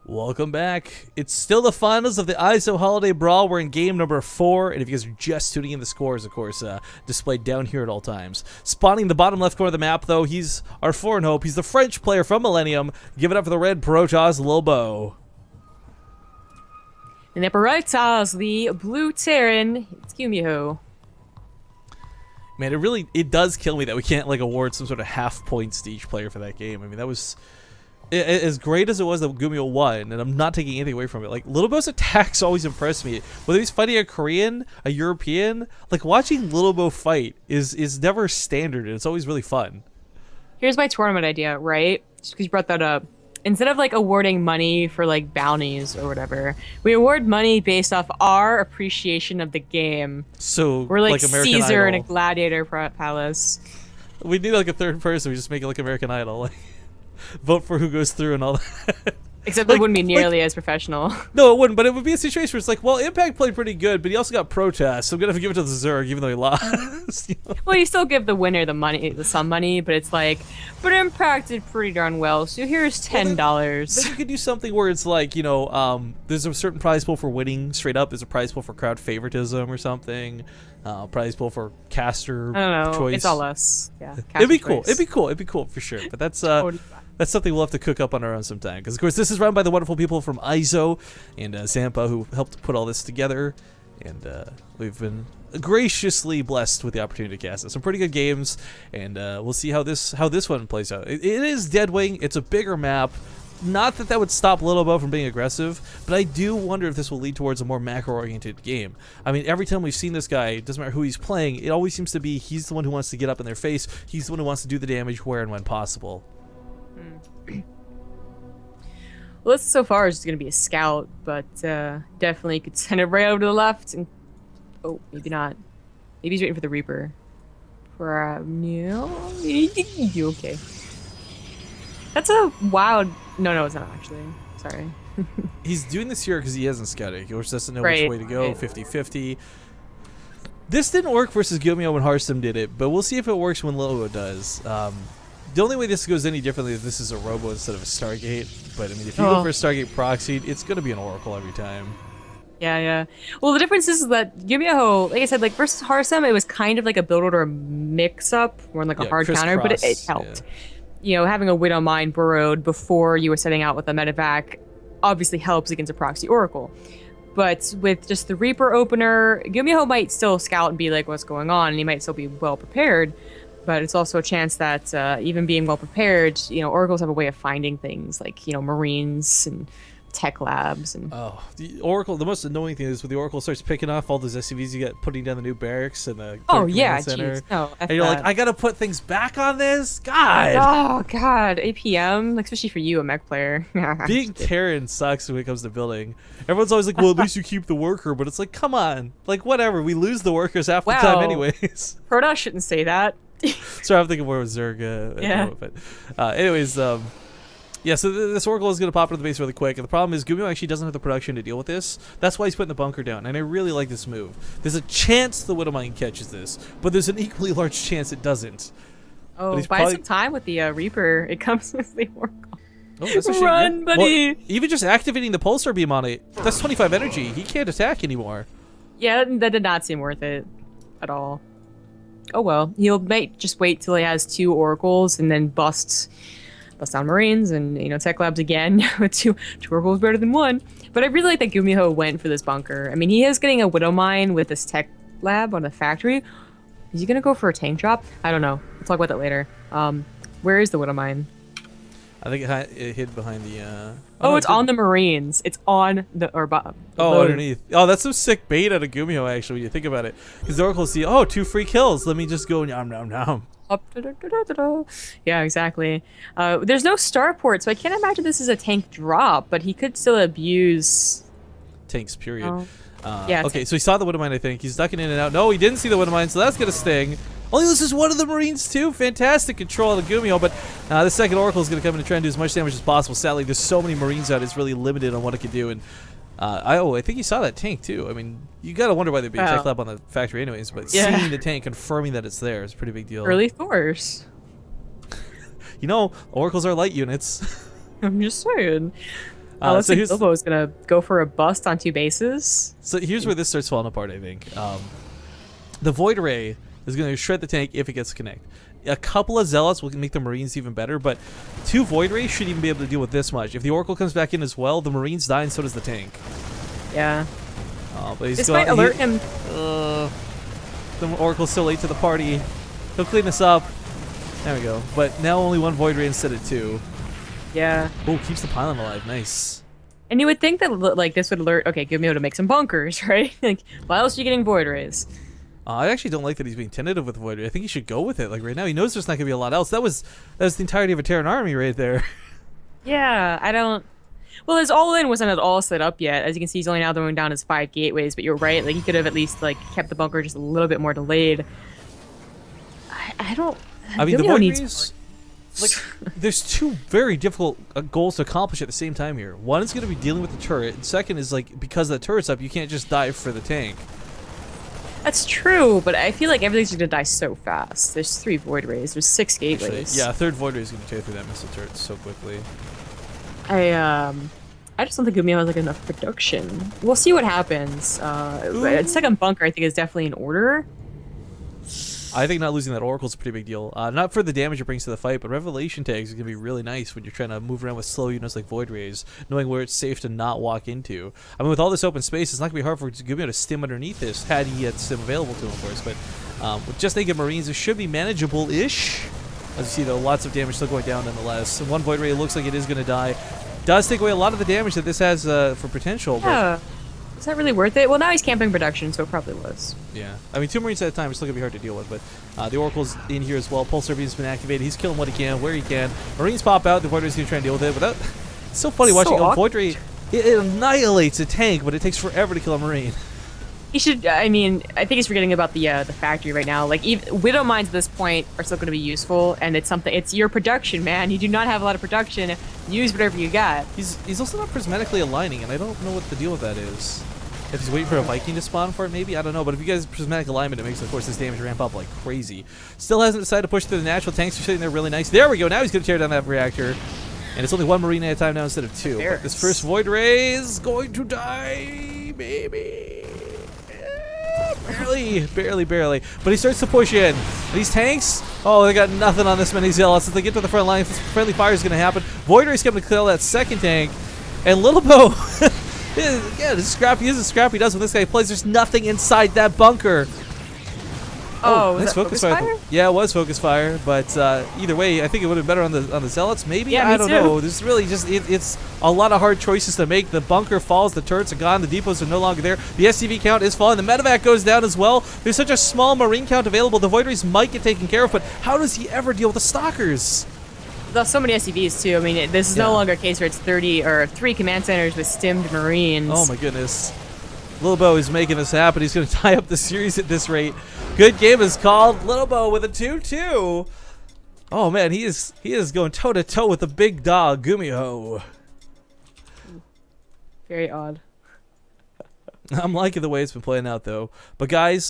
Welcome back. It's still the finals of the EIZO Holiday Brawl. We're in game number 4, and if you guys are just tuning in, the scores, of course, displayed down here at all times. Spawning in the bottom left corner of the map, though, he's our foreign hope. He's the French player from Millennium. Give it up for the red Protoss, Lilbow. And the Protoss, the blue Terran, it's Gumiho. Man, it does kill me that we can't, like, award some sort of half points to each player for that game. I mean, that was... as great as it was that Gumiho won, and I'm not taking anything away from it, like, Lilbow's attacks always impress me. Whether he's fighting a Korean, a European, like, watching Lilbow fight is never standard, and it's always really fun. Here's my tournament idea, right? Just because you brought that up. Instead of, like, awarding money for, like, bounties or whatever, we award money based off our appreciation of the game. So, we're like American Caesar Idol. in a gladiator palace. We need, like, a third person. We just make it like American Idol. Like, vote for who goes through and all that. Except it wouldn't be nearly as professional. No, it wouldn't, but it would be a situation where it's like, well, Impact played pretty good, but he also got protest, so I'm going to have to give it to the Zerg, even though he lost. You know? Well, you still give the winner the money, some money, but it's like, but Impact did pretty darn well, so here's $10. Well, then you could do something where it's like, you know, there's a certain prize pool for winning straight up. There's a prize pool for crowd favoritism or something. Prize pool for caster I don't know. choice. It's all us. Yeah. It'd be cool. Choice. It'd be cool. It'd be cool for sure. But that's Totally. that's something we'll have to cook up on our own sometime. Because, of course, this is run by the wonderful people from EIZO and Zampa, who helped put all this together. And we've been graciously blessed with the opportunity to cast it. Some pretty good games, and we'll see how this one plays out. It is Deadwing. It's a bigger map. Not that that would stop Lilbow from being aggressive, but I do wonder if this will lead towards a more macro-oriented game. I mean, every time we've seen this guy, it doesn't matter who he's playing, it always seems to be he's the one who wants to get up in their face. He's the one who wants to do the damage where and when possible. Well, this so far is just going to be a scout, but definitely could send it right over to the left. And oh, maybe not. Maybe he's waiting for the Reaper. No. Okay. That's a wild... No, it's not actually. Sorry. He's doing this here because he hasn't scouted. He just doesn't know Right, which way to go, right. 50-50. This didn't work versus Gumiho when Hearthstone did it, but we'll see if it works when Lilbow does. The only way this goes any differently is this is a Robo instead of a Stargate. But, I mean, if you go for a Stargate proxy, it's going to be an Oracle every time. Yeah. Well, the difference is that Gumiho, like I said, like versus Hearthstone, it was kind of like a build order mix-up, more like a hard counter, but it helped. Yeah. You know, having a Widow Mine burrowed before you were setting out with a medevac obviously helps against a proxy Oracle. But with just the Reaper opener, Gumiho might still scout and be like, what's going on? And he might still be well prepared. But it's also a chance that even being well prepared, you know, Oracles have a way of finding things like, you know, Marines and tech labs. And oh, the Oracle, the most annoying thing is when the Oracle starts picking off all those SCVs you get, putting down the new barracks and the command center. Geez. No, and you're like, I gotta put things back on this? God! Oh, God. APM, like, especially for you, a mech player. Being Terran sucks when it comes to building. Everyone's always like, well, at least you keep the worker, but it's like, come on. Like, whatever, we lose the workers half the time anyways. Protoss shouldn't say that. Sorry, I'm thinking more of Zerg. Yeah. But anyways, yeah, so this Oracle is going to pop into the base really quick, and the problem is Gumiho actually doesn't have the production to deal with this. That's why he's putting the bunker down, and I really like this move. There's a chance the Widowmine catches this, but there's an equally large chance it doesn't. Oh, buy some time with the Reaper. It comes with the Oracle. Oh, that's Run, buddy! Well, even just activating the Pulsar Beam on it, that's 25 energy. He can't attack anymore. Yeah, that did not seem worth it at all. Oh well, he'll might just wait till he has 2 Oracles and then bust down Marines and, you know, tech labs again. With two Oracles better than 1. But I really like that Gumiho went for this bunker. I mean, he is getting a Widow Mine with this tech lab on the factory. Is he gonna go for a tank drop? I don't know. We'll talk about that later. Where is the Widow Mine? I think it hid behind the... Oh, it's on the Marines. It's on the... Oh, underneath. Oh, that's some sick bait out of Gumiho, actually, when you think about it. Because the Oracle see, oh, 2 free kills. Let me just go nom nom nom. Yeah, exactly. There's no starport, so I can't imagine this is a tank drop, but he could still abuse... Tanks, period. Oh. Yeah. Okay, so he saw the Widowmine, I think. He's ducking in and out. No, he didn't see the Widowmine, so that's going to sting. Only loses 1 of the Marines, too. Fantastic control out of Gumiho, but the second Oracle is going to come in and try and do as much damage as possible. Sadly, there's so many Marines out, it's really limited on what it can do. And I think he saw that tank, too. I mean, you got to wonder why there'd be a tech lab on the factory anyways, but seeing the tank, confirming that it's there is a pretty big deal. Early Thors. You know, Oracles are light units. I'm just saying. Looks so like here's Lilbow is gonna go for a bust on 2 bases. so here's where this starts falling apart. I think the Void Ray is going to shred the tank if it gets to connect. A couple of Zealots will make the Marines even better, but 2 Void Rays shouldn't even be able to deal with this much. If the Oracle comes back in as well, the Marines die and so does the tank. Yeah. But he's This might alert him. The Oracle's so late to the party. He'll clean this up. There we go. But now only 1 Void Ray instead of 2. Yeah. Oh, keeps the pylon alive. Nice. And you would think that like this would alert, okay, Gumiho to make some bunkers, right? Like, why else are you getting Void Rays? I actually don't like that he's being tentative with Void Ray. I think he should go with it. Like right now, he knows there's not gonna be a lot else. That was the entirety of a Terran army right there. Yeah, I don't. Well, his all-in wasn't at all set up yet. As you can see, he's only now throwing down his 5 gateways. But you're right, like he could have at least like kept the bunker just a little bit more delayed. I don't. I mean, the Gumiho Void needs Rays. Like, there's 2 very difficult goals to accomplish at the same time here. One is going to be dealing with the turret, and second is like because the turret's up, you can't just dive for the tank. That's true, but I feel like everything's gonna die so fast. There's 3 Void Rays. There's 6 gateways. Yeah, a 3rd Void Ray is going to tear through that missile turret so quickly. I just don't think Gumiho has like enough production. We'll see what happens. Second bunker, I think, is definitely in order. I think not losing that Oracle is a pretty big deal. Not for the damage it brings to the fight, but Revelation tags are going to be really nice when you're trying to move around with slow units like Void Rays, knowing where it's safe to not walk into. I mean, with all this open space, it's not going to be hard for Gumiho to stim underneath this, had he had stim available to him, of course. But with just naked Marines, it should be manageable-ish. As you see, though, lots of damage still going down nonetheless. 1 Void Ray looks like it is going to die. Does take away a lot of the damage that this has for potential. Yeah. Is that really worth it? Well, now he's camping production, so it probably was. Yeah. I mean, 2 Marines at a time is still going to be hard to deal with, but the Oracle's in here as well. Pulsar Beam's been activated. He's killing what he can, where he can. Marines pop out. The Void Ray's going to try and deal with it, but it's so funny watching a Void Ray. It annihilates a tank, but it takes forever to kill a Marine. He should, I mean, I think he's forgetting about the factory right now. Like, even Widow Mines at this point are still going to be useful, and it's your production, man. You do not have a lot of production. Use whatever you got. He's also not prismatically aligning, and I don't know what the deal with that is. If he's waiting for a Viking to spawn for it, maybe? I don't know. But if you guys prismatic alignment, it makes, of course, his damage ramp up like crazy. Still hasn't decided to push through the natural. Tanks are sitting there really nice. There we go. Now he's going to tear down that reactor. And it's only 1 Marine at a time now instead of 2. But this first Void Ray is going to die, maybe. Barely. But he starts to push in. These tanks, oh, they got nothing on this many Zealots. If they get to the front line, friendly fire is going to happen. Void Ray's coming to kill that second tank. And Lilbow... yeah, this scrappy is a scrappy does when this guy plays. There's nothing inside that bunker. Oh, was nice that focus fire? Yeah, it was focus fire, but either way, I think it would have been better on the Zealots. Maybe yeah, I don't know. There's really just it's a lot of hard choices to make. The bunker falls, the turrets are gone, the depots are no longer there. The SCV count is falling. The medevac goes down as well. There's such a small Marine count available. The Void Rays might get taken care of, but how does he ever deal with the Stalkers? There's so many SCVs too. I mean, this is no longer a case where it's 30 or 3 command centers with stimmed Marines. Oh my goodness. Lilbow is making this happen. He's going to tie up the series at this rate. Good game is called. Lilbow with a 2-2. Oh man, he is going toe to toe with the big dog Gumiho. Very odd. I'm liking the way it's been playing out though. But guys,